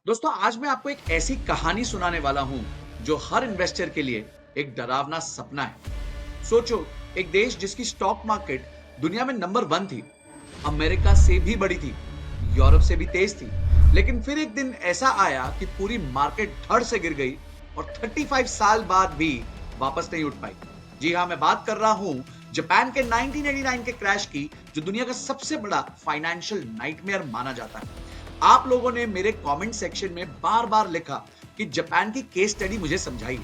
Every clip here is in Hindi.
दोस्तों आज मैं आपको एक ऐसी कहानी सुनाने वाला हूं जो हर इन्वेस्टर के लिए एक डरावना सपना है। सोचो, एक देश जिसकी स्टॉक मार्केट दुनिया में नंबर 1 थी, अमेरिका से भी बड़ी थी, यूरोप से भी तेज थी, लेकिन फिर एक दिन ऐसा आया कि पूरी मार्केट धड़ से गिर गई और 35 साल बाद भी वापस नहीं उठ पाई। जी हां, मैं बात कर रहा हूं जापान के 1989 के क्रैश की, जो दुनिया का सबसे बड़ा फाइनेंशियल नाइटमेयर माना जाता है। आप लोगों ने मेरे कमेंट सेक्शन में बार बार लिखा कि जापान की केस स्टडी मुझे समझाइए।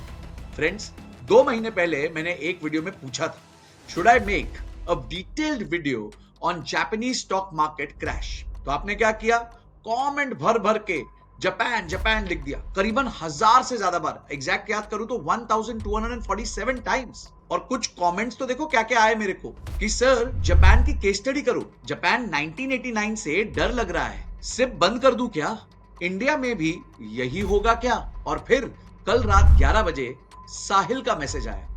फ्रेंड्स, 2 महीने पहले मैंने एक वीडियो में पूछा था, should I make a detailed video on Japanese stock market crash. तो आपने क्या किया? कमेंट भर भर के जापान जापान लिख दिया, करीबन 1000 से ज्यादा बार। एग्जैक्ट याद करूं तो 1247 टाइम्स। और कुछ कमेंट्स तो देखो क्या क्या आए मेरे को कि सर जापान की केस स्टडी करो, जापान 1989 से डर लग रहा है, सिर्फ बंद कर दूं क्या? इंडिया में भी यही होगा क्या? और फिर कल रात 11 बजे साहिल का मैसेज आया।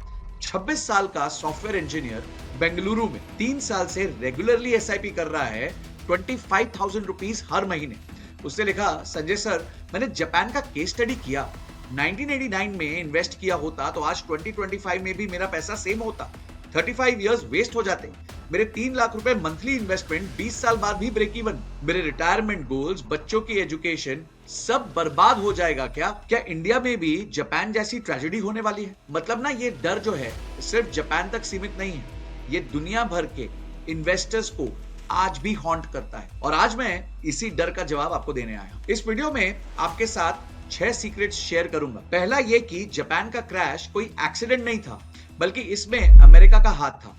26 साल का सॉफ्टवेयर इंजीनियर, बेंगलुरु में 3 साल से रेगुलरली एसआईपी कर रहा है, 25,000 रुपीज हर महीने। उसने लिखा, संजय सर, मैंने जापान का केस स्टडी किया, 1989 में इन्वेस्ट किया होता तो आज 2025 में भी मेरा पैसा सेम होता। 35 इयर्स वेस्ट हो जाते। मेरे 3 लाख रुपए मंथली इन्वेस्टमेंट 20 साल बाद भी ब्रेक इवन। मेरे रिटायरमेंट गोल्स, बच्चों की एजुकेशन, सब बर्बाद हो जाएगा क्या? क्या इंडिया में भी जापान जैसी ट्रेजेडी होने वाली है? मतलब ना, ये डर जो है सिर्फ जापान तक सीमित नहीं है, ये दुनिया भर के इन्वेस्टर्स को आज भी हॉन्ट करता है। और आज मैं इसी डर का जवाब आपको देने आया हूं। इस वीडियो में आपके साथ 6 सीक्रेट्स शेयर करूंगा। पहला ये कि जापान का क्रैश कोई एक्सीडेंट नहीं था, बल्कि इसमें अमेरिका का हाथ था।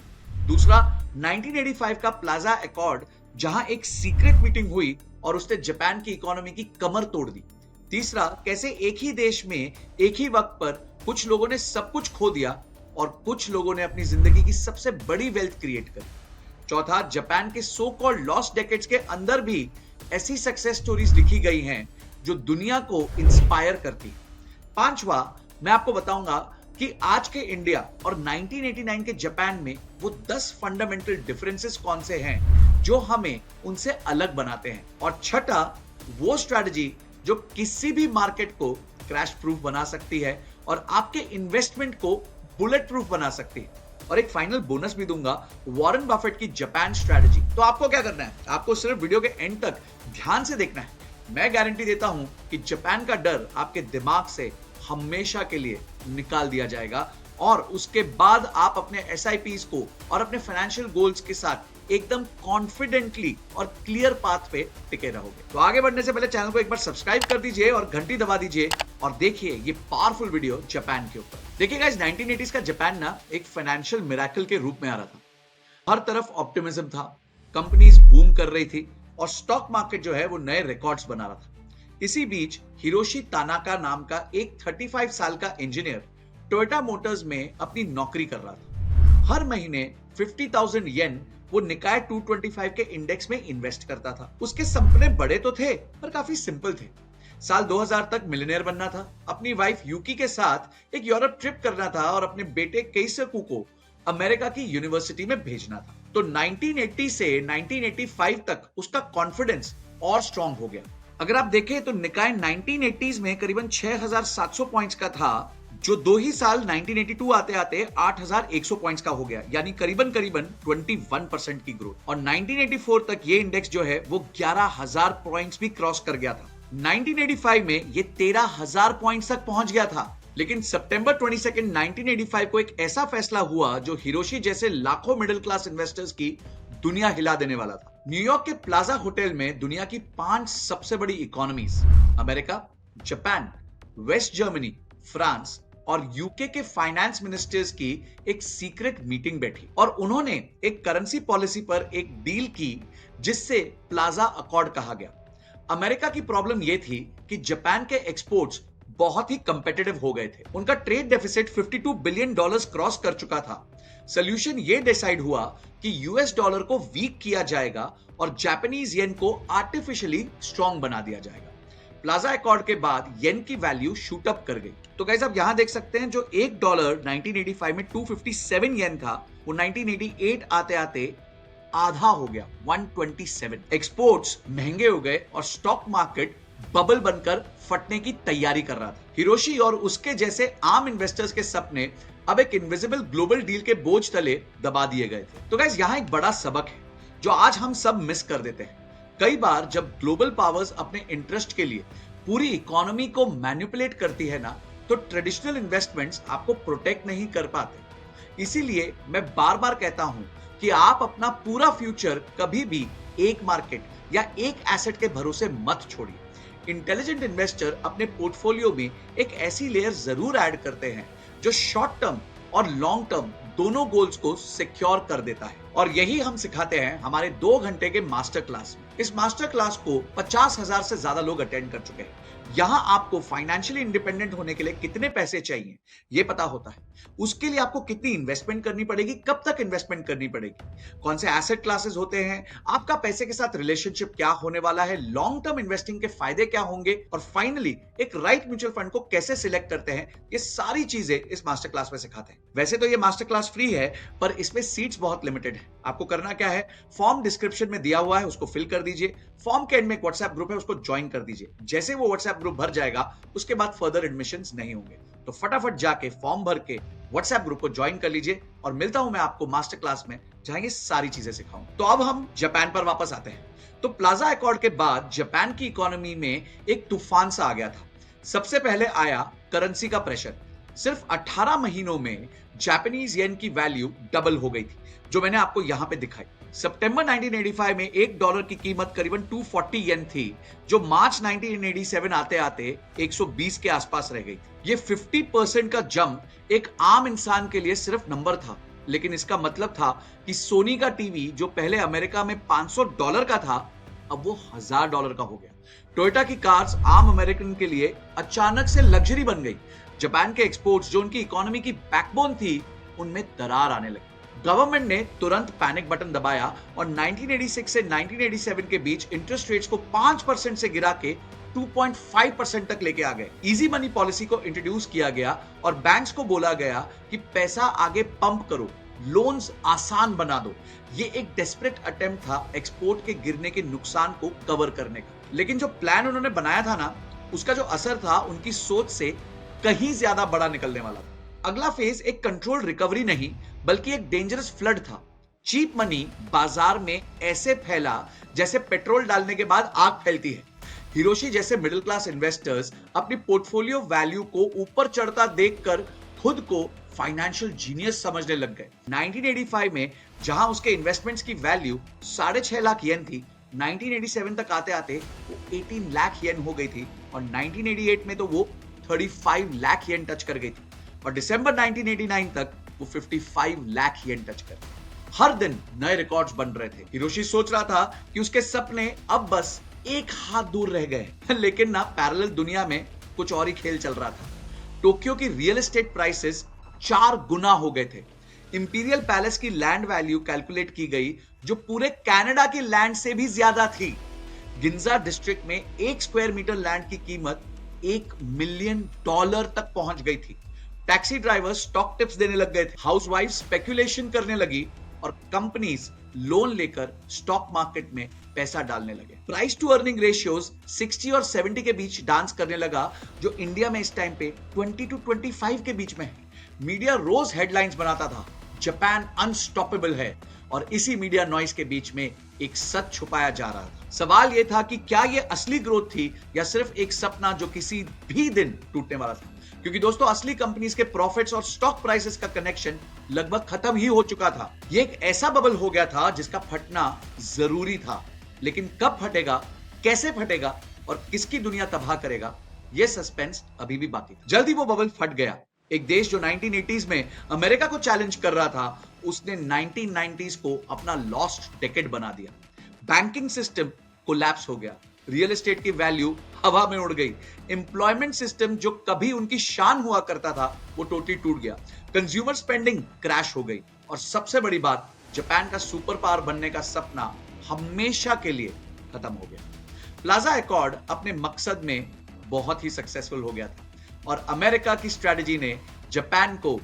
दूसरा, 1985 का प्लाजा अकॉर्ड, जहां एक सीक्रेट मीटिंग हुई और उसने जापान की इकोनॉमी की कमर तोड़ दी। तीसरा, कैसे एक ही देश में एक ही वक्त पर कुछ लोगों ने सब कुछ खो दिया और कुछ लोगों ने अपनी जिंदगी की सबसे बड़ी वेल्थ क्रिएट करी। चौथा, जापान के सो कॉल्ड लॉस्ट डेकेड्स के अंदर भी ऐसी सक्सेस स्टोरीज लिखी गई हैं जो दुनिया को इंस्पायर करती है। पांचवा, मैं आपको बताऊंगा कि आज के इंडिया और 1989 के जापान में वो 10 फंडामेंटल डिफरेंसेस कौन से हैं जो हमें उनसे अलग बनाते हैं। और छठा, वो स्ट्रैटेजी जो किसी भी मार्केट को क्रैश प्रूफ बना सकती है और आपके इन्वेस्टमेंट को बुलेट प्रूफ बना सकती है। और एक फाइनल बोनस भी दूंगा, वॉरेन बफेट की जापान स्ट्रैटेजी। तो आपको क्या करना है? आपको सिर्फ वीडियो के एंड तक ध्यान से देखना है। मैं गारंटी देता हूं कि जापान का डर आपके दिमाग से हमेशा के लिए निकाल दिया जाएगा और उसके बाद आप अपने एसआईपीज को और अपने फाइनेंशियल गोल्स के साथ एकदम कॉन्फिडेंटली और क्लियर पाथ पे टिके रहोगे। तो आगे बढ़ने से पहले चैनल को एक बार सब्सक्राइब कर दीजिए और घंटी दबा दीजिए और देखिए ये पावरफुल वीडियो जापान के ऊपर। देखिए गाइस, 1980s का जापान ना एक फाइनेंशियल मिरेकल के रूप में आ रहा था। हर तरफ ऑप्टिमिज्म था, कंपनीज बूम कर रही थी और स्टॉक मार्केट जो है वो नए रिकॉर्ड्स बना रहा था। इसी बीच हिरोशी तानाका नाम का एक 35 साल का इंजीनियर टोयोटा मोटर्स में अपनी नौकरी कर रहा था। हर महीने 50,000 येन वो निकाय 225 के इंडेक्स में इन्वेस्ट करता था। उसके सपने बड़े तो थे पर काफी सिंपल थे। साल 2000 तक मिलियनेयर बनना था, अपनी वाइफ यूकी के साथ एक यूरोप ट्रिप करना था और अपने बेटे केइसकू को अमेरिका की यूनिवर्सिटी में भेजना था। तो 1980 से 1985 तक उसका कॉन्फिडेंस और स्ट्रॉन्ग हो गया। अगर आप देखें तो निकाय 1980s में करीबन 6700 पॉइंट्स का था, जो 2 ही साल 1982 आते आते 8100 पॉइंट्स का हो गया, यानी करीबन 21% की ग्रोथ। और 1984 तक ये इंडेक्स जो है वो 11000 पॉइंट्स भी क्रॉस कर गया था। 1985 में ये 13000 पॉइंट्स तक पहुंच गया था। लेकिन सितंबर 22, 1985 को एक ऐसा फैसला हुआ जो हिरोशी जैसे लाखों मिडिल क्लास इन्वेस्टर्स की दुनिया हिला देने वाला था। न्यूयॉर्क के प्लाजा होटल में दुनिया की 5 सबसे बड़ी economies, America, Japan, West Germany, France और यूके के फाइनेंस मिनिस्टर्स की एक सीक्रेट मीटिंग बैठी और उन्होंने एक करेंसी पॉलिसी पर एक डील की जिससे प्लाजा अकॉर्ड कहा गया। अमेरिका की प्रॉब्लम यह थी कि जापान के एक्सपोर्ट्स बहुत ही कंपेटिटिव हो गए थे। उनका ट्रेड डेफिसिट $52 बिलियन क्रॉस कर चुका था। सोल्यूशन ये डिसाइड हुआ कि यूएस डॉलर को वीक किया जाएगा और जापानीज येन को आर्टिफिशियली स्ट्रॉन्ग बना दिया जाएगा। प्लाजा अकॉर्ड के बाद येन की वैल्यू शूट अप कर गई। तो गाइस, आप यहां देख सकते हैं जो $1 1985 में 257 येन था, वो 1988 आते आते आधा हो गया, 127। एक्सपोर्ट्स महंगे हो गए और स्टॉक मार्केट बबल बनकर फटने की तैयारी कर रहा था। हिरोशी और उसके जैसे आम इन्वेस्टर्स के सपने अब एक इनविजिबल ग्लोबल डील के बोझ तले दबा दिए गए थे। तो गाइस, यहां एक बड़ा सबक है जो आज हम सब मिस कर देते हैं। कई बार जब ग्लोबल पावर्स अपने इंटरेस्ट के लिए पूरी इकोनॉमी को मैनिपुलेट करती है ना, तो ट्रेडिशनल इन्वेस्टमेंट्स आपको प्रोटेक्ट नहीं कर पाते। इसीलिए मैं बार बार कहता हूं कि आप अपना पूरा फ्यूचर कभी भी एक मार्केट या एक एसेट के भरोसे मत छोड़िए। इंटेलिजेंट इन्वेस्टर अपने पोर्टफोलियो में एक ऐसी लेयर जरूर ऐड करते हैं जो शॉर्ट टर्म और लॉन्ग टर्म दोनों गोल्स को सिक्योर कर देता है। और यही हम सिखाते हैं हमारे 2 घंटे के मास्टर क्लास में। इस मास्टर क्लास को 50,000 से ज्यादा लोग अटेंड कर चुके हैं। यहां आपको फाइनेंशियली इंडिपेंडेंट होने के लिए कितने पैसे चाहिए ये पता होता है। उसके लिए आपको कितनी इन्वेस्टमेंट करनी पड़ेगी, कब तक इन्वेस्टमेंट करनी पड़ेगी, कौन से एसेट क्लासेस होते हैं, आपका पैसे के साथ रिलेशनशिप क्या होने वाला है, लॉन्ग टर्म इन्वेस्टिंग के फायदे क्या होंगे, और फाइनली एक राइट म्यूचुअल फंड को कैसे सिलेक्ट करते हैं, ये सारी चीजें इस मास्टर क्लास में सिखाते हैं। वैसे तो ये मास्टर क्लास फ्री है, पर इसमें सीट्स बहुत लिमिटेड है। आपको करना क्या है, फॉर्म डिस्क्रिप्शन में दिया हुआ है, उसको फिल कर दीजिए। फॉर्म के एंड में एक व्हाट्सएप ग्रुप है, उसको ज्वाइन कर दीजिए। जैसे वो व्हाट्सएप ग्रुप भर जाएगा, उसके बाद फर्दर एडमिशंस नहीं होंगे। तो फटाफट जाके फॉर्म भर के व्हाट्सएप ग्रुप को ज्वाइन कर लीजिए, और मिलता हूं मैं आपको मास्टर क्लास में, जहां ये सारी चीजें सिखाऊं। तो अब हम जापान पर वापस आते हैं। तो प्लाजा अकॉर्ड के बाद जापान की इकोनॉमी में एक तूफान सा आ गया था। सबसे पहले आया करेंसी का प्रेशर। सिर्फ 18 महीनों में जापानीज येन की वैल्यू डबल हो गई थी, जो मैंने आपको यहां पे दिखाई। सितंबर 1985 में $1 की कीमत करीबन 240 येन थी, जो मार्च 1987 आते आते 120 के आसपास रह गई थी। ये 50% का जंप एक आम इंसान के लिए सिर्फ नंबर था, लेकिन इसका मतलब था कि सोनी का टीवी जो पहले अमेरिका में $500 का था, अब वो $1000 का हो गया। टोयोटा की कार्स आम अमेरिकन के लिए अचानक से लग्जरी बन गई। जापान के एक्सपोर्ट्स, जो उनकी इकोनॉमी की बैकबोन थी, उनमें दरार आने लगी। गवर्नमेंट ने तुरंत पैनिक बटन दबाया और 1986 से 1987 के बीच इंटरेस्ट रेट्स को 5% से गिरा के 2.5% तक लेके आ गए। इजी मनी पॉलिसी को इंट्रोड्यूस किया गया और बैंक्स को बोला गया कि पैसा आगे पंप करो, लोन्स आसान बना दो। ये एक डेस्परेट अटेम्प्ट था एक्सपोर्ट के गिरने के नुकसान को कवर करने का। लेकिन जो प्लान उन्होंने बनाया था ना, उसका जो असर था उनकी सोच से कहीं ज्यादा बड़ा निकलने वाला था। अगला फेज एक कंट्रोल रिकवरी नहीं, बल्कि एक डेंजरस फ्लड था। चीप मनी बाजार में ऐसे फैला जैसे पेट्रोल डालने के बाद आग फैलती है। हिरोशी जैसे मिडिल क्लास इन्वेस्टर्स अपनी पोर्टफोलियो वैल्यू को ऊपर चढ़ता देखकर खुद को फाइनेंशियल जीनियस समझने लग गए। 1985 में जहां उसके इन्वेस्टमेंट्स की वैल्यू 6.5 लाख येन थी, 1987 तक आते आते वो 18 लाख येन हो गई थी, और 1988 में तो वो 35 लाख येन टच कर गई थी, और दिसंबर 1989 तक वो 55 लाख येन टच कर। हर दिन नए रिकॉर्ड्स बन रहे थे। हिरोशी सोच रहा था कि उसके सपने अब बस एक हाथ दूर रह गए लेकिन ना पैरेलल दुनिया में कुछ और ही खेल चल रहा था। टोक्यो की रियल एस्टेट प्राइसेस 4 गुना हो गए थे। इंपीरियल पैलेस की लैंड वैल्यू कैलकुलेट की गई, जो पूरे कनाडा की लैंड से भी ज्यादा थी। गिंजा डिस्ट्रिक्ट में 1 स्क्वायर मीटर लैंड की कीमत $1 मिलियन तक पहुंच गई थी। टैक्सी ड्राइवर स्टॉक टिप्स देने लग गए थे, हाउसवाइफ स्पेकुलेशन करने लगी, और कंपनीज लोन लेकर स्टॉक मार्केट में पैसा डालने लगे। प्राइस टू अर्निंग रेशियोज 60 और 70 के बीच डांस करने लगा, जो इंडिया में इस टाइम पे 20 to 25 के बीच में है। मीडिया रोज हेडलाइंस बनाता था, जापान अनस्टॉपेबल है, और इसी मीडिया नॉइस के बीच में एक सच छुपाया जा रहा था। सवाल यह था कि क्या यह असली ग्रोथ थी या सिर्फ एक सपना जो किसी भी दिन टूटने वाला था। क्योंकि दोस्तों, असली कंपनीज के प्रॉफिट्स और स्टॉक प्राइसेस का कनेक्शन लगभग खत्म ही हो चुका था। ये एक ऐसा बबल हो गया था जिसका फटना जरूरी था, लेकिन कब फटेगा, कैसे फटेगा और किसकी दुनिया तबाह करेगा, यह सस्पेंस अभी भी बाकी था। जल्दी वो बबल फट गया। एक देश जो 1980s में अमेरिका को चैलेंज कर रहा था, उसने 1990s को अपना लॉस्ट डेकेड बना दिया। बैंकिंग सिस्टम कोलैप्स हो गया, रियल एस्टेट की वैल्यू हवा में उड़ गई, एम्प्लॉयमेंट सिस्टम जो कभी उनकी शान हुआ करता था वो टोटली टूट गया, कंज्यूमर स्पेंडिंग क्रैश हो गई, और सबसे बड़ी बात, जापान का सुपर पावर बनने का सपना हमेशा के लिए खत्म हो गया। प्लाजा अकॉर्ड अपने मकसद में बहुत ही सक्सेसफुल हो गया था, और अमेरिका की स्ट्रेटजी ने जापान को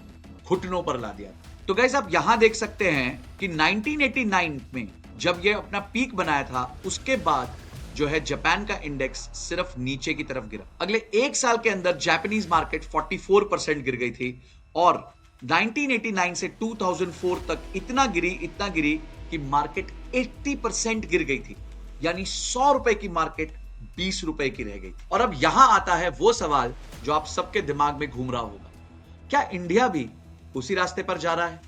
घुटनों पर ला दिया। तो गाइस, आप यहां देख सकते हैं कि 1989 में जब ये अपना पीक बनाया था, उसके बाद जो है जापान का इंडेक्स सिर्फ नीचे की तरफ गिरा। अगले एक साल के अंदर जापानीज मार्केट 44% गिर गई थी और 1989 से 2004 तक इतना गिरी कि मार्केट 80% गिर गई थी। यानी 100 रुपए की मार्केट 20 रुपए की रह गई थी। और अब यहां आता है वो सवाल जो आप सबके दिमाग में घूम रहा होगा, क्या इंडिया भी उसी रास्ते पर जा रहा है?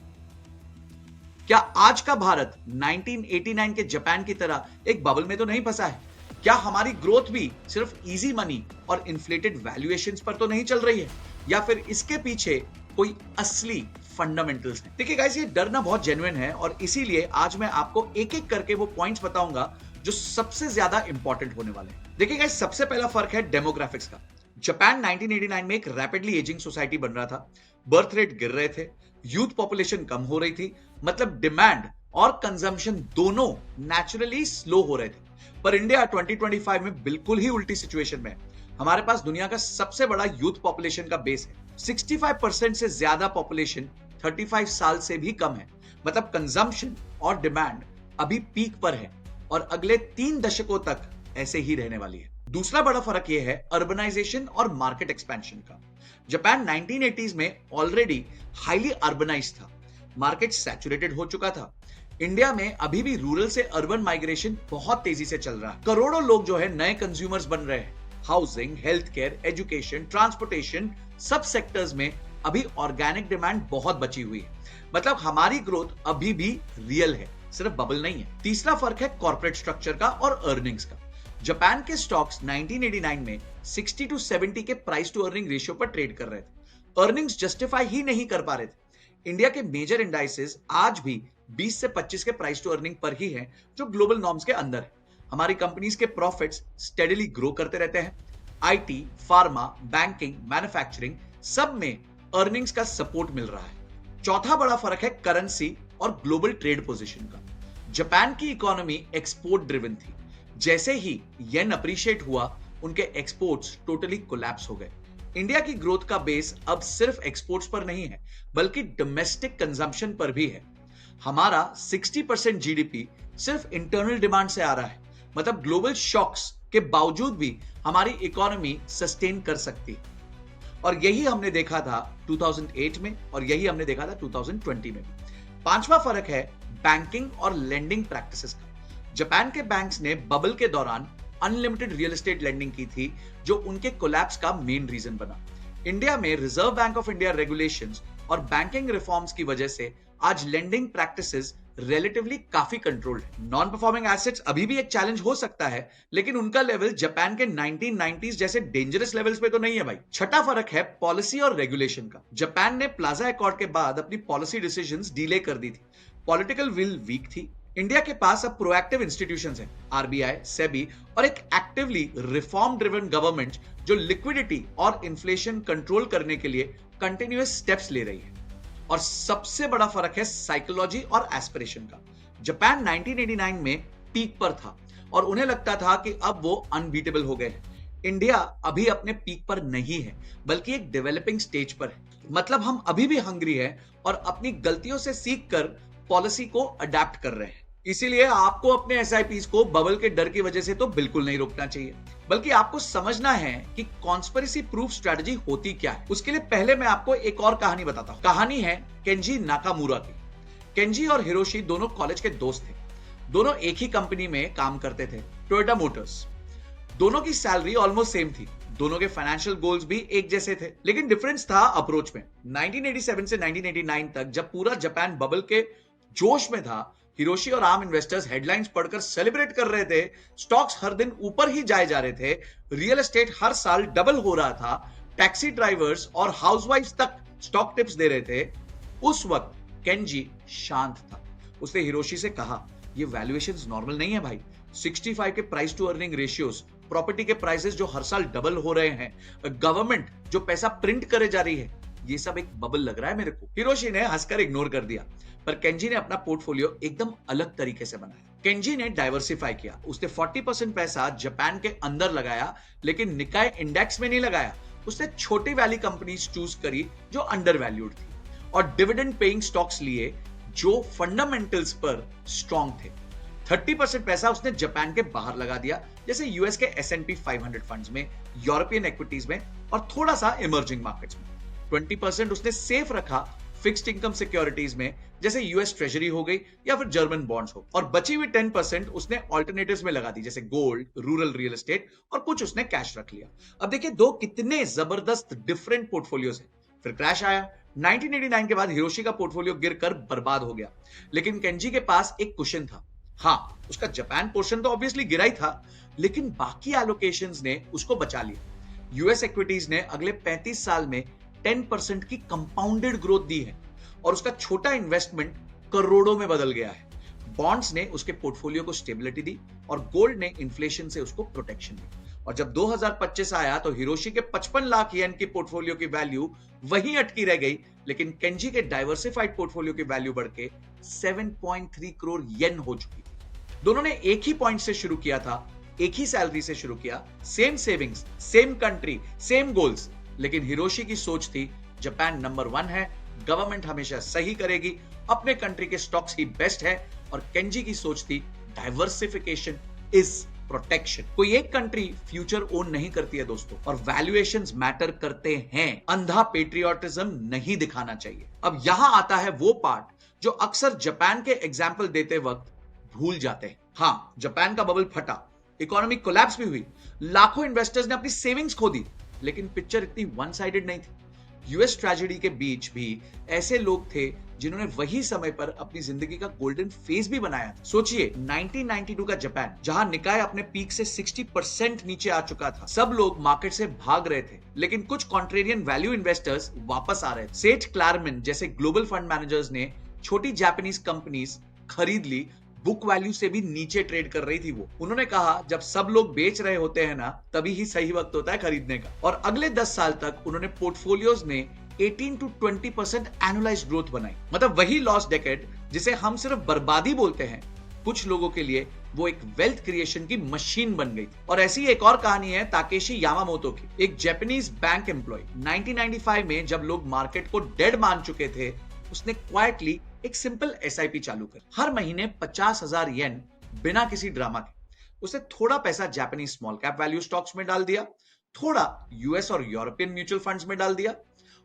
क्या आज का भारत 1989 के जापान की तरह एक बबल में तो नहीं फंसा है? क्या हमारी ग्रोथ भी सिर्फ इजी मनी और इन्फ्लेटेड वैल्यूएशंस पर तो नहीं चल रही है, या फिर इसके पीछे कोई असली फंडामेंटल्स हैं? देखिए गाइस, ये डरना बहुत जेन्युइन है और इसीलिए आज मैं आपको एक एक करके वो पॉइंट्स बताऊंगा जो सबसे ज्यादा इंपॉर्टेंट होने वाले हैं। देखिए गाइस, सबसे पहला फर्क है डेमोग्राफिक्स का। जापान 1989 में एक रैपिडली एजिंग सोसाइटी बन रहा था, बर्थ रेट गिर रहे थे, यूथ पॉपुलेशन कम हो रही थी, मतलब डिमांड और कंजम्पशन दोनों नेचुरली स्लो हो रहे थे। पर इंडिया 2025 में बिल्कुल ही उल्टी सिचुएशन में है। हमारे पास दुनिया का सबसे बड़ा यूथ पॉपुलेशन का बेस है। 65% से ज्यादा पॉपुलेशन 35 साल से भी कम है, मतलब कंजम्पशन और डिमांड अभी पीक पर है और अगले 3 दशकों तक ऐसे ही रहने वाली है। दूसरा बड़ा फर्क यह है अर्बनाइजेशन और मार्केट एक्सपेंशन का। जापान 1980s में ऑलरेडी हाईली अर्बनाइज्ड था, मार्केट सैचुरेटेड हो चुका था। इंडिया में अभी भी रूरल से अर्बन माइग्रेशन बहुत तेजी से चल रहा है। करोड़ों लोग जो है नए कंज्यूमर्स बन रहे हैं। Housing, health care, education, transportation, सब सेक्टर्स में अभी ऑर्गेनिक डिमांड बहुत बची हुई है। मतलब हमारी ग्रोथ अभी भी रियल है, सिर्फ बबल नहीं है। तीसरा फर्क है कॉर्पोरेट स्ट्रक्चर का और अर्निंग्स का। जापान के स्टॉक्स 1989 में 60 to 70 के प्राइस टू अर्निंग रेशियो पर ट्रेड कर रहे थे। अर्निंग्स जस्टिफाई ही नहीं कर पा रहे थे। इंडिया के मेजर इंडाइसेस आज भी 20 से 25 के प्राइस टू अर्निंग पर ही हैं, जो ग्लोबल नॉर्म्स के अंदर है। हमारी कंपनीज के प्रॉफिट्स स्टेडीली ग्रो करते रहते हैं। आईटी, फार्मा, बैंकिंग, मैन्युफैक्चरिंग, सब में अर्निंग्स का सपोर्ट मिल रहा है। चौथा बड़ा फर्क है करेंसी और ग्लोबल ट्रेड पोजीशन का। जापान की इकोनॉमी एक्सपोर्ट ड्रिवन थी। जैसे ही येन अप्रिशिएट हुआ, उनके एक्सपोर्ट्स टोटली कोलैप्स हो गए। इंडिया की ग्रोथ का बेस अब सिर्फ एक्सपोर्ट्स पर नहीं है, बल्कि डोमेस्टिक कंजम्पशन पर भी है। हमारा 60% जीडीपी सिर्फ इंटरनल डिमांड से आ रहा है। मतलब ग्लोबल शॉक्स के बावजूद भी हमारी इकोनॉमी सस्टेन कर सकती है। और यही हमने देखा था 2008 में और यही हमने देखा था 2020 में। पांचवा फर्क है बैंकिंग और लेंडिंग प्रैक्टिसेस का। जापान के बैंक्स ने बबल के दौरान अनलिमिटेड रियल एस्टेट लेंडिंग की थी, जो उनके कोलैप्स का मेन रीजन बना। इंडिया में reserve bank of India regulations और बैंकिंग रिफॉर्म्स की वजह से आज लेंडिंग प्रैक्टिसेस रिलेटिवली काफी कंट्रोल्ड है। नॉन परफॉर्मिंग एसेट्स अभी भी एक चैलेंज हो सकता है, लेकिन उनका लेवल जापान के 1990s जैसे डेंजरस लेवल्स पे तो नहीं है भाई। छठा फर्क है पॉलिसी और रेगुलेशन का। जापान ने प्लाजा अकॉर्ड के बाद अपनी पॉलिसी डिसीजंस डिले कर दी थी। पॉलिटिकल विल वीक थी। इंडिया के पास अब प्रोएक्टिव इंस्टीट्यूशंस हैं, आरबीआई, सेबी और एक एक्टिवली रिफॉर्म ड्रिवन गवर्नमेंट जो लिक्विडिटी और इन्फ्लेशन कंट्रोल करने के लिए कंटिन्यूअस स्टेप्स ले रही है। और सबसे बड़ा फर्क है साइकोलॉजी और एस्पिरेशन का। जापान 1989 में पीक पर था और उन्हें लगता था कि अब वो अनबीटेबल हो गए हैं। इंडिया अभी अपने पीक पर नहीं है, बल्कि एक डेवलपिंग स्टेज पर है। मतलब हम अभी भी हंग्री है और अपनी गलतियों से सीख कर पॉलिसी को अडेप्ट कर रहे हैं। इसीलिए आपको अपने एसआईपीज को बबल के डर की वजह से तो बिल्कुल नहीं रोकना चाहिए, बल्कि आपको समझना है कि कॉन्स्पिरेसी प्रूफ स्ट्रेटजी होती क्या है। उसके लिए पहले मैं आपको एक और कहानी बताता हूं। कहानी है केंजी नाकामुरा की। केंजी और हिरोशी दोनों कॉलेज के दोस्त थे। दोनों एक ही कंपनी में काम करते थे, टोयोटा मोटर्स। दोनों की सैलरी ऑलमोस्ट सेम थी। दोनों के फाइनेंशियल गोल्स भी एक जैसे थे, लेकिन डिफरेंस था अप्रोच में। 1987 से 1989 तक जब पूरा जापान बबल के जोश में था, हिरोशी और आम इन्वेस्टर्स हेडलाइंस पढ़कर सेलिब्रेट कर रहे थे। स्टॉक्स हर दिन ऊपर ही जाए जा रहे थे। रियल एस्टेट हर साल डबल हो रहा था। टैक्सी ड्राइवर्स और हाउसवाइफ्स तक स्टॉक टिप्स दे रहे थे। उस वक्त केंजी शांत था। उसने हिरोशी से कहा, ये वैल्यूएशंस नॉर्मल नहीं है भाई। 65 के price to earning ratios, property के प्राइसेस जो हर साल डबल हो रहे हैं, गवर्नमेंट जो पैसा प्रिंट करे जा रही है, ये सब एक बबल लग रहा है मेरे को। हिरोशी ने हंसकर इग्नोर कर दिया, पर केंजी ने अपना पोर्टफोलियो एकदम अलग तरीके से बनाया। केंजी ने डाइवर्सिफाई किया। उसने 40% पैसा जापान के अंदर लगाया, लेकिन निकाय इंडेक्स में नहीं लगाया। उसने छोटी वैली कंपनीज चूज करी जो अंडर वैल्यूड थी, और डिविडेंड पेइंग स्टॉक्स लिए जो फंडामेंटल्स पर स्ट्रॉन्ग थे। 30% पैसा उसने जापान के बाहर लगा दिया, जैसे यूएस के S&P 500 फंड्स में, यूरोपियन इक्विटीज में और थोड़ा सा इमर्जिंग मार्केट्स में। 20% उसने सेफ रखा फिक्स्ड इनकम सिक्योरिटीज में, जैसे यूएस ट्रेजरी हो गई या फिर जर्मन बॉन्ड्स हो, और बची हुई 10% उसने ऑल्टरनेटिव्स में लगा दी, जैसे गोल्ड, रूरल रियल एस्टेट और कुछ उसने कैश रख लिया। अब देखिए दो कितने जबरदस्त डिफरेंट पोर्टफोलियोज हैं। फिर क्रैश आया। 1989 के बाद हिरोशी का पोर्टफोलियो गिरकर बर्बाद हो गया, लेकिन केंजी के पास एक कुशन था। हाँ, उसका जापान पोर्शन तो ऑब्वियसली गिरा ही था, लेकिन बाकी एलोकेशंस ने उसको बचा लिया। यूएस इक्विटीज ने अगले 35 साल में 10% की कंपाउंडेड ग्रोथ दी है और उसका छोटा इन्वेस्टमेंट करोड़ों में बदल गया है। बॉन्ड्स ने उसके पोर्टफोलियो को स्टेबिलिटी दी और गोल्ड ने इन्फ्लेशन से उसको प्रोटेक्शन दी। और जब 2025 आया तो हिरोशी के 55 लाख येन की पोर्टफोलियो की वैल्यू वहीं अटकी रह गई, लेकिन केंजी के डाइवर्सिफाइड पोर्टफोलियो की वैल्यू बढ़ के 7.3 करोड़ येन हो चुकी थी। दोनों ने एक ही पॉइंट से शुरू किया था, एक ही सैलरी से शुरू किया, same savings, same country, same goals, लेकिन हिरोशी की सोच थी जापान नंबर 1 है, गवर्नमेंट हमेशा सही करेगी, अपने कंट्री के स्टॉक्स ही बेस्ट है, और केंजी की सोच थी डाइवर्सिफिकेशन इज प्रोटेक्शन। कोई एक कंट्री फ्यूचर ओन नहीं करती है दोस्तों, और वैल्यूएशंस मैटर करते हैं। अंधा पेट्रियोटिज्म नहीं दिखाना चाहिए। अब यहां आता है वो पार्ट जो अक्सर जापान के एग्जाम्पल देते वक्त भूल जाते हैं। हाँ, जापान का बबल फटा, इकोनॉमिक कोलैप्स भी हुई, लाखों इन्वेस्टर्स ने अपनी सेविंग्स खो दी, लेकिन पिक्चर इतनी वन साइडेड नहीं थी। यूएस ट्रेजेडी के बीच भी ऐसे लोग थे जिन्होंने वही समय पर अपनी जिंदगी का गोल्डन फेज भी बनाया था। सोचिए 1992 का जापान, जहां निकाय अपने पीक से 60% नीचे आ चुका था। सब लोग मार्केट से भाग रहे थे, लेकिन कुछ कॉन्ट्रेरियन वैल्यू इन्वेस्टर्स वापस आ रहे थे। सेठ क्लारमैन जैसे ग्लोबल फंड मैनेजर्स ने छोटी जापानीज कंपनीज खरीद ली, बुक वैल्यू से भी नीचे ट्रेड कर रही थी वो। उन्होंने कहा जब सब लोग बेच रहे होते हैं ना, तभी ही सही वक्त होता है खरीदने का। और अगले 10 साल तक उन्होंने पोर्टफोलियोज में 18 to 20% एनुअलाइज्ड ग्रोथ बनाई। मतलब वही लॉस्ट डेकेड जिसे हम सिर्फ बर्बादी बोलते हैं, कुछ लोगों के लिए वो एक वेल्थ क्रिएशन की मशीन बन गई। और ऐसी एक और कहानी है ताकेशी यामामोतो की, एक जापानीज बैंक एम्प्लॉय। 1995 में जब लोग मार्केट को डेड मान चुके थे, उसने क्वाइटली एक सिंपल एसआईपी चालू कर। हर महीने 50,000 येन बिना किसी ड्रामा के। उसने थोड़ा पैसा Japanese small cap value stocks में डाल दिया, थोड़ा यूएस और यूरोपियन म्यूचुअल फंड्स में डाल दिया,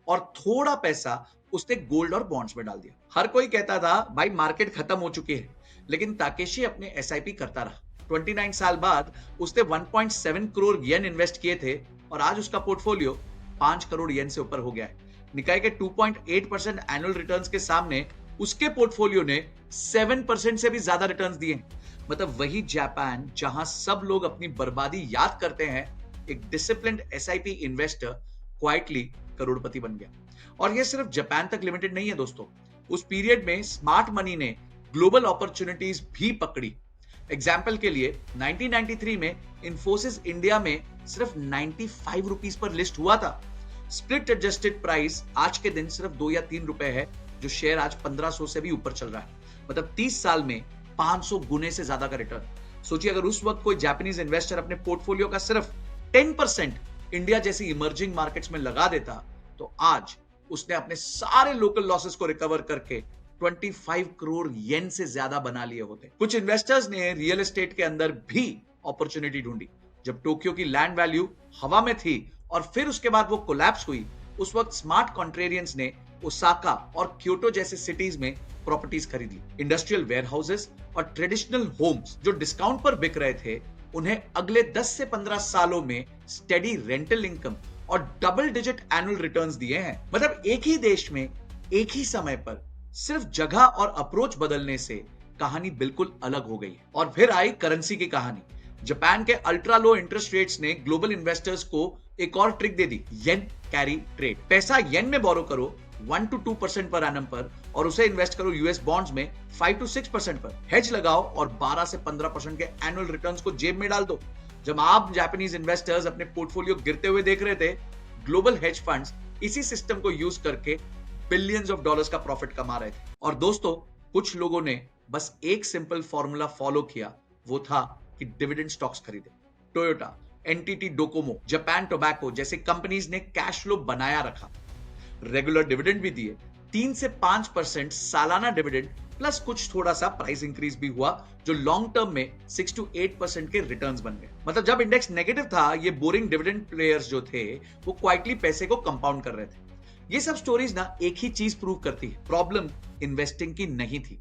और थोड़ा पैसा उसने गोल्ड और बॉन्ड्स में डाल दिया। हर कोई कहता था भाई मार्केट खत्म हो चुकी है, लेकिन ताकेशी अपने एसआईपी करता रहा। 29 साल बाद उसने 1.7 करोड़ येन इन्वेस्ट किए थे और आज उसका पोर्टफोलियो 5 करोड़ येन से ऊपर हो गया है। निकाय के 2.8% एनुअल रिटर्न्स के सामने उसके पोर्टफोलियो ने 7% से भी ज्यादा रिटर्न्स दिए। मतलब वही जापान जहां सब लोग अपनी बर्बादी याद करते हैं, एक डिसिप्लिन्ड एसआईपी इन्वेस्टर क्वाइटली करोड़पति बन गया। और यह सिर्फ जापान तक लिमिटेड नहीं है दोस्तों। उस पीरियड में स्मार्ट मनी ने ग्लोबल अपॉर्चुनिटीज भी पकड़ी। एग्जाम्पल के लिए 1993 में इन्फोसिस इंडिया में सिर्फ 95 रुपीस पर लिस्ट हुआ था। स्प्लिट एडजस्टेड प्राइस आज के दिन सिर्फ 2 या 3 रुपए है, जो शेयर आज 1500 से भी ऊपर चल रहा है। मतलब 30 साल में 500 गुने से ज्यादा का रिटर्न। सोचिए अगर उस वक्त कोई जापानीज इन्वेस्टर अपने पोर्टफोलियो का सिर्फ 10% इंडिया जैसी इमर्जिंग मार्केट्स में लगा देता, तो आज उसने अपने सारे लोकल लॉसेस को रिकवर करके 25 करोड़ येन से ज्यादा बना लिए होते। कुछ इन्वेस्टर्स ने रियल एस्टेट के अंदर भी अपॉर्चुनिटी ढूंढी। जब टोक्यो की लैंड वैल्यू हवा में थी और फिर उसके बाद वो कोलैप्स हुई, उस वक्त स्मार्ट कॉन्ट्रेरियंस ने ओसाका और क्योटो जैसे सिटीज में प्रॉपर्टीज खरीद ली। इंडस्ट्रियल वेयरहाउसेस और ट्रेडिशनल होम्स जो डिस्काउंट पर बिक रहे थे, उन्हें अगले 10 से 15 सालों में स्टेडी रेंटल इनकम और डबल डिजिट एनुअल रिटर्न्स दिए हैं। मतलब एक ही देश में एक ही समय पर सिर्फ जगह और अप्रोच बदलने से कहानी बिल्कुल अलग हो गई है। और फिर आई करेंसी की कहानी। जापान के अल्ट्रा लो इंटरेस्ट रेट्स ने ग्लोबल इन्वेस्टर्स को एक और ट्रिक दे दी, येन कैरी ट्रेड। पैसा येन में बोरो करो 1 to 2% पर एनम पर, और उसे इन्वेस्ट करो यूएस बॉन्ड्स में 5 to 6% पर। हेज लगाओ और 12 से 15% के एनुअल रिटर्न्स को जेब में डाल दो। जब आप जापानीज इन्वेस्टर्स अपने पोर्टफोलियो गिरते हुए देख रहे थे, ग्लोबल हेज फंड्स इसी सिस्टम को यूज करके बिलियंस ऑफ डॉलर्स का प्रॉफिट कमा रहे थे। और दोस्तों, कुछ लोगों ने बस एक सिंपल फॉर्मूला फॉलो किया, वो था कि डिविडेंड स्टॉक्स खरीदे। Toyota, NTT Docomo, Japan Tobacco जैसे कंपनीज ने कैश फ्लो बनाया रखा, रेगुलर डिविडेंड भी दिए। 3 से 5% सालाना डिविडेंड प्लस कुछ थोड़ा सा प्राइस इंक्रीज भी हुआ, जो लॉन्ग टर्म में 6 to 8% के रिटर्न्स बन गए। मतलब जब इंडेक्स नेगेटिव था, ये बोरिंग डिविडेंड प्लेयर्स जो थे वो क्वाइटली पैसे को कंपाउंड कर रहे थे। ये सब स्टोरीज ना एक ही चीज प्रूव करती है, प्रॉब्लम इन्वेस्टिंग की नहीं थी,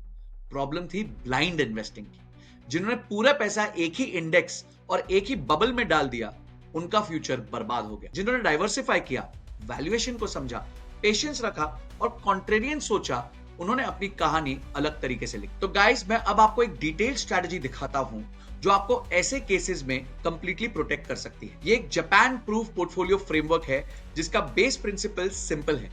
प्रॉब्लम थी ब्लाइंड इन्वेस्टिंग की। जिन्होंने पूरा पैसा एक ही इंडेक्स और एक ही बबल में डाल दिया, उनका फ्यूचर बर्बाद हो गया। जिन्होंने डाइवर्सिफाई किया, वैल्यूएशन को समझा, पेशेंस रखा और कॉन्ट्रेरियन सोचा, उन्होंने अपनी कहानी अलग तरीके से लिखी। तो गाइस, मैं अब आपको एक डिटेल्ड स्ट्रेटजी दिखाता हूं जो आपको ऐसे केसेस में कंप्लीटली प्रोटेक्ट कर सकती है। ये एक जापान प्रूफ पोर्टफोलियो फ्रेमवर्क है जिसका बेस प्रिंसिपल सिंपल है।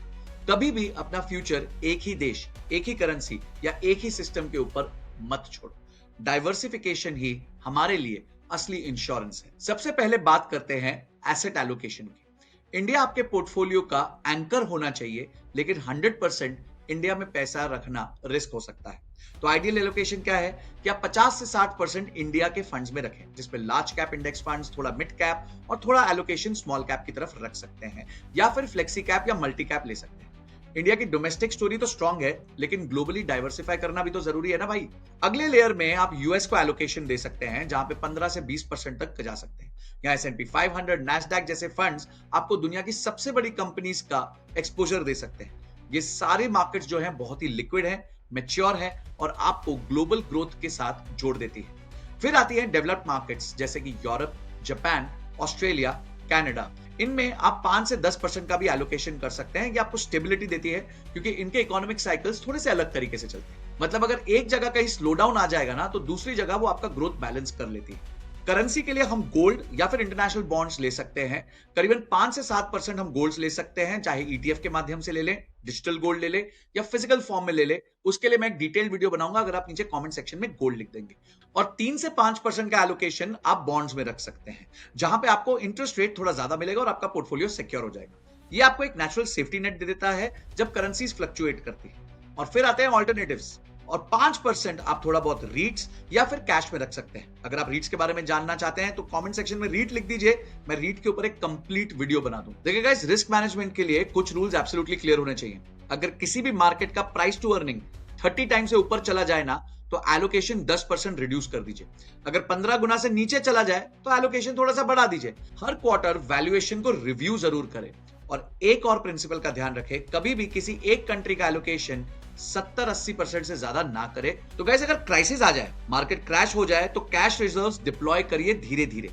कभी भी अपना फ्यूचर एक ही देश, एक ही करेंसी या एक ही सिस्टम के ऊपर मत छोड़ो। डाइवर्सिफिकेशन ही हमारे लिए असली इंश्योरेंस है। सबसे पहले बात करते हैं एसेट एलोकेशन की। इंडिया आपके पोर्टफोलियो का एंकर होना चाहिए, लेकिन 100% इंडिया में पैसा रखना रिस्क हो सकता है। तो आइडियल एलोकेशन क्या है कि आप 50 से 60% इंडिया के फंड्स में रखें, जिसमें लार्ज कैप इंडेक्स फंड्स, थोड़ा मिड कैप और थोड़ा एलोकेशन स्मॉल कैप की तरफ रख सकते हैं, या फिर फ्लेक्सी कैप या मल्टी कैप ले सकते हैं। इंडिया की डोमेस्टिक स्टोरी तो स्ट्रांग है, लेकिन ग्लोबली डाइवर्सिफाई करना भी तो जरूरी है ना भाई। अगले लेयर में आप यूएस को एलोकेशन दे सकते हैं, जहां पे 15 से 20% तक जा सकते हैं। यहाँ S&P 500, नैस्डैक जैसे फंड्स आपको दुनिया की सबसे बड़ी कंपनीज का एक्सपोजर दे सकते हैं। ये सारे मार्केट्स जो हैं बहुत ही लिक्विड हैं, मैच्योर है और आपको ग्लोबल ग्रोथ के साथ जोड़ देती है। फिर आती है डेवलप्ड मार्केट्स जैसे कि यूरोप, जापान, ऑस्ट्रेलिया, कनाडा। इनमें आप 5 से 10% का भी एलोकेशन कर सकते हैं। ये आपको स्टेबिलिटी देती है, क्योंकि इनके इकोनॉमिक साइकिल्स थोड़े से अलग तरीके से चलते हैं। मतलब अगर एक जगह कहीं स्लो डाउन आ जाएगा ना, तो दूसरी जगह वो आपका ग्रोथ बैलेंस कर लेती है। करेंसी के लिए हम गोल्ड या फिर इंटरनेशनल बॉन्ड्स ले सकते हैं। करीबन 5 से 7% हम गोल्ड्स ले सकते हैं, चाहे ईटीएफ के माध्यम से ले लें, डिजिटल गोल्ड ले लें या फिजिकल फॉर्म में ले लें। उसके लिए मैं एक डिटेल्ड वीडियो बनाऊंगा, अगर आप नीचे कमेंट सेक्शन में गोल्ड लिख देंगे। और 3 से 5% का एलोकेशन आप बॉन्ड्स में रख सकते हैं, जहां पे आपको इंटरेस्ट रेट थोड़ा ज्यादा मिलेगा और आपका पोर्टफोलियो सिक्योर हो जाएगा। ये आपको एक नेचुरल सेफ्टी नेट दे देता है जब करेंसीज फ्लक्चुएट करती है। और फिर आते हैं ऑल्टरनेटिव्स, और 5% आप थोड़ा बहुत रीट्स या फिर कैश में रख सकते हैं। अगर आप रीट्स के बारे में जानना चाहते हैं तो कमेंट सेक्शन में रीट लिख दीजिए, मैं रीट के ऊपर एक कंप्लीट वीडियो बना दूं। देखिए गाइस, रिस्क मैनेजमेंट के लिए कुछ रूल्स एब्सोल्युटली क्लियर होने चाहिए। अगर किसी भी मार्केट का प्राइस टू अर्निंग 30 टाइम से ऊपर चला जाए ना, तो एलोकेशन 10% रिड्यूस कर दीजिए। अगर 15 गुना से नीचे चला जाए तो एलोकेशन थोड़ा सा बढ़ा दीजिए। हर क्वार्टर वैल्यूएशन को रिव्यू जरूर करें। और एक और प्रिंसिपल का ध्यान रखें, कभी भी किसी एक कंट्री का एलोकेशन 70-80% से ज्यादा ना करे। तो गाइस, अगर क्राइसिस आ जाए, मार्केट क्रैश हो जाए, तो कैश रिजर्व्स डिप्लॉय करिए धीरे धीरे।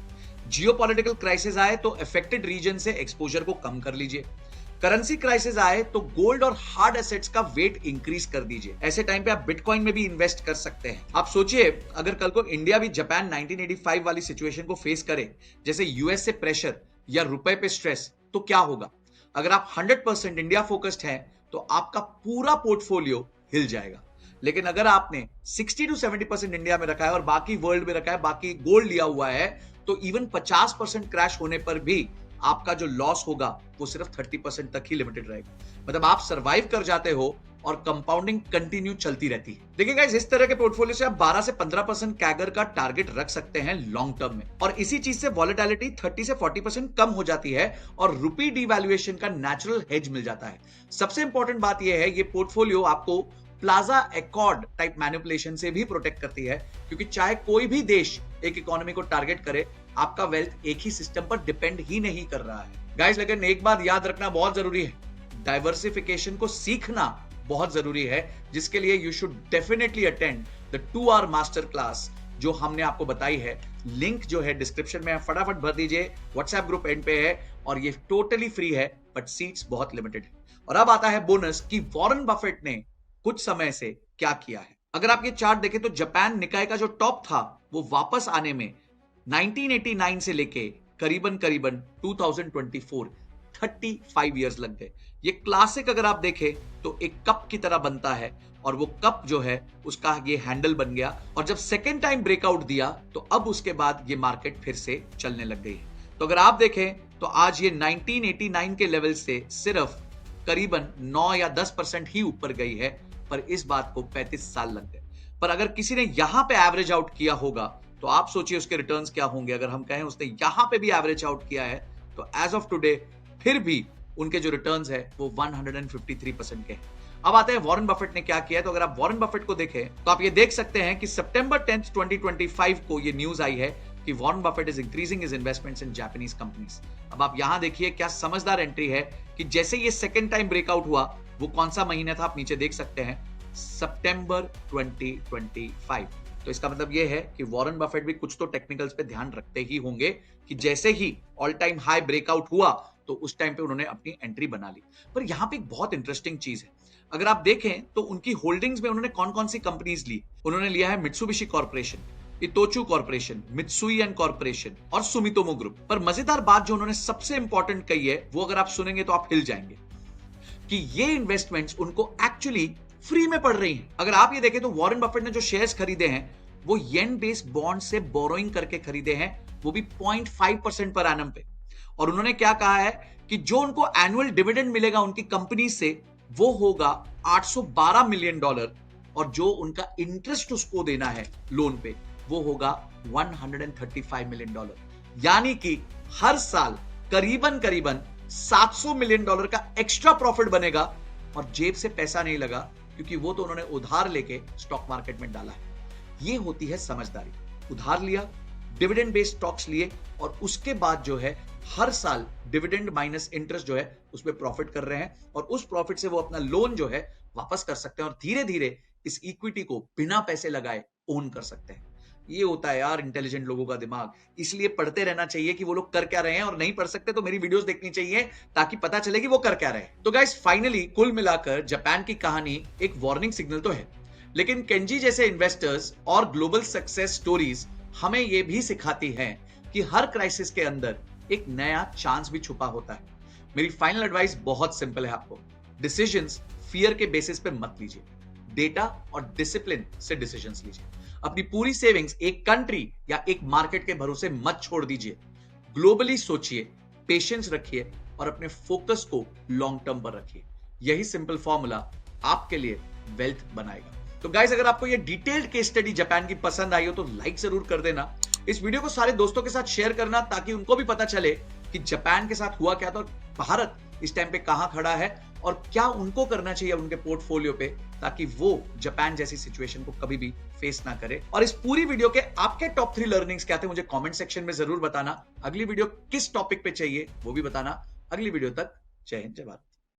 जियोपॉलिटिकल क्राइसिस आए तो अफेक्टेड रीजन से एक्सपोजर को कम कर लीजिए। करेंसी क्राइसिस आए तो गोल्ड और हार्ड एसेट्स का वेट इंक्रीज कर दीजिए। ऐसे टाइम पे आप बिटकॉइन में भी इन्वेस्ट कर सकते हैं। आप सोचिए, अगर कल को इंडिया भी जापान 1985 वाली सिचुएशन को फेस करे, जैसे यूएस से प्रेशर या रुपए पे स्ट्रेस, तो क्या होगा? अगर आप 100% इंडिया फोकस्ड हैं, तो आपका पूरा पोर्टफोलियो हिल जाएगा। लेकिन अगर आपने 60 to 70% इंडिया में रखा है और बाकी वर्ल्ड में रखा है, बाकी गोल्ड लिया हुआ है, तो इवन 50% क्रैश होने पर भी आपका जो लॉस होगा वो सिर्फ 30% तक ही लिमिटेड रहेगा। मतलब आप सर्वाइव कर जाते हो और कंपाउंडिंग कंटिन्यू चलती रहती है। देखिए गाइस, इस तरह के पोर्टफोलियो से आप 12 से 15% कैगर का टारगेट रख सकते हैं लॉन्ग टर्म में, और इसी चीज से वॉलेटिलिटी 30 से 40% कम हो जाती है और रुपी डिवैल्यूएशन का नेचुरल हेज मिल जाता है। सबसे इंपॉर्टेंट बात यह है, ये पोर्टफोलियो आपको प्लाजा एकॉर्ड टाइप मैनिपुलेशन से भी प्रोटेक्ट करती है, क्योंकि चाहे कोई भी देश एक इकोनॉमी को टारगेट करे, आपका वेल्थ एक ही सिस्टम पर डिपेंड ही नहीं कर रहा है। गाइस, लेकिन एक बात याद रखना बहुत जरूरी है, डाइवर्सिफिकेशन को सीखना बहुत जरूरी है, जिसके लिए you should definitely attend the 2 hour master class जो हमने आपको बताई है। लिंक जो है डिस्क्रिप्शन में, फटाफट भर दीजिए। व्हाट्सएप ग्रुप एंड पे है और ये टोटली फ्री है, बट सीट्स बहुत लिमिटेड है। और अब आता है बोनस कि वॉरेन बफेट ने कुछ समय से क्या किया है। अगर आप ये चार्ट देखें तो जापान निकाय का जो टॉप था वो वापस आने में 1989 से लेके करीबन 2024 35 इयर्स लग गए। ये क्लासिक अगर आप देखें तो एक कप की तरह बनता है, और वो कप जो है उसका ये हैंडल बन गया, और जब सेकेंड टाइम ब्रेकआउट दिया तो अब उसके बाद ये मार्केट फिर से चलने लग गई। तो अगर आप देखें तो आज ये 1989 के लेवल से सिर्फ करीबन 9 या 10% ही ऊपर गई है, पर इस बात को 35 साल लग गए। पर अगर किसी ने यहां पे एवरेज आउट किया होगा तो आप सोचिए उसके रिटर्न्स क्या होंगे। अगर हम कहें उसने यहां पे भी एवरेज आउट किया है, तो एज ऑफ टुडे फिर भी उनके जो रिटर्न्स है वो 153% के हैं। अब आते हैं वॉरेन बफेट ने क्या किया। तो अगर आप वॉरेन बफेट को देखें तो आप ये देख सकते हैं कि सितंबर 10, 2025 को ये न्यूज आई है कि Warren Buffett is increasing his investments in Japanese companies. अब आप यहां देखिए क्या समझदार एंट्री है कि जैसे ये सेकंड टाइम ब्रेकआउट हुआ, वो कौन सा महीना था आप नीचे देख सकते हैं, सितंबर 2025। तो इसका मतलब यह है कि वॉरेन बफेट भी कुछ तो टेक्निकल्स पे ध्यान रखते ही होंगे कि जैसे ही ऑल टाइम हाई ब्रेकआउट हुआ तो उस टाइम पे उन्होंने अपनी एंट्री बना ली। पर यहां पे एक बहुत इंटरेस्टिंग चीज है, अगर आप देखें तो उनकी होल्डिंग्स में उन्होंने कौन कौन सी कंपनीज ली। उन्होंने लिया है Mitsubishi Corporation, Itochu Corporation, Mitsui and Corporation और सुमितोमो ग्रुप। पर मजेदार बात जो उन्होंने सबसे इंपॉर्टेंट कही है, वो अगर आप सुनेंगे तो आप हिल जाएंगे कि ये इन्वेस्टमेंट्स उनको एक्चुअली फ्री में पड़ रही हैं। अगर आप ये देखें तो वॉरेन बफेट ने जो शेयर्स खरीदे हैं वो येन बेस्ड बॉन्ड से बोरोइंग करके खरीदे हैं, वो भी 0.5% पर एनम पे। और उन्होंने क्या कहा है कि जो उनको एनुअल डिविडेंड मिलेगा उनकी कंपनी से वो होगा $812 मिलियन, और जो उनका इंटरेस्ट उसको देना है लोन पे वो होगा $135 मिलियन। यानी कि हर साल करीबन करीबन $700 मिलियन का एक्स्ट्रा प्रॉफिट बनेगा और जेब से पैसा नहीं लगा, क्योंकि वो तो उन्होंने उधार लेके स्टॉक मार्केट में डाला है। ये होती है समझदारी। उधार लिया, डिविडेंड बेस्ड स्टॉक्स लिए और उसके बाद जो है हर साल डिविडेंड माइनस इंटरेस्ट जो है उसमें प्रॉफिट कर रहे हैं, और उस प्रॉफिट से वो अपना लोन जो है वापस कर सकते हैं और धीरे धीरे इस इक्विटी को बिना पैसे लगाए ओन कर सकते हैं। ये होता है यार इंटेलिजेंट लोगों का दिमाग। इसलिए पढ़ते रहना चाहिए कि वो लोग कर क्या रहे हैं, और नहीं पढ़ सकते तो मेरी वीडियोस देखनी चाहिए ताकि पता चले कि वो कर क्या रहे हैं। तो गाइस फाइनली कुल मिलाकर जापान की कहानी एक वार्निंग सिग्नल तो है, लेकिन केंजी जैसे इन्वेस्टर्स और ग्लोबल सक्सेस स्टोरीज हमें यह भी सिखाती हैं कि हर क्राइसिस के अंदर एक नया चांस भी छुपा होता है। मेरी फाइनल एडवाइस बहुत सिंपल है आपको, डिसीजंस फियर के बेसिस पे मत लीजिए, डेटा और डिसिप्लिन से डिसीजंस लीजिए। अपनी पूरी सेविंग्स एक कंट्री या एक मार्केट के भरोसे मत छोड़ दीजिए। ग्लोबली सोचिए, पेशेंस रखिए और अपने फोकस को लॉन्ग टर्म पर रखिए। यही सिंपल फॉर्मूला आपके लिए वेल्थ बनाएगा। तो गाइस अगर आपको ये डिटेल्ड केस स्टडी जापान की पसंद आई हो तो लाइक जरूर कर देना। इस वीडियो को सारे दोस्तों के साथ शेयर करना ताकि उनको भी पता चले कि जापान के साथ हुआ क्या था और भारत इस टाइम पे कहां खड़ा है और क्या उनको करना चाहिए उनके पोर्टफोलियो पे, ताकि वो जापान जैसी सिचुएशन को कभी भी फेस ना करे। और इस पूरी वीडियो के आपके टॉप 3 लर्निंग्स क्या थे मुझे कमेंट सेक्शन में जरूर बताना। अगली वीडियो किस टॉपिक पे चाहिए वो भी बताना। अगली वीडियो तक जय हिंद जय भारत।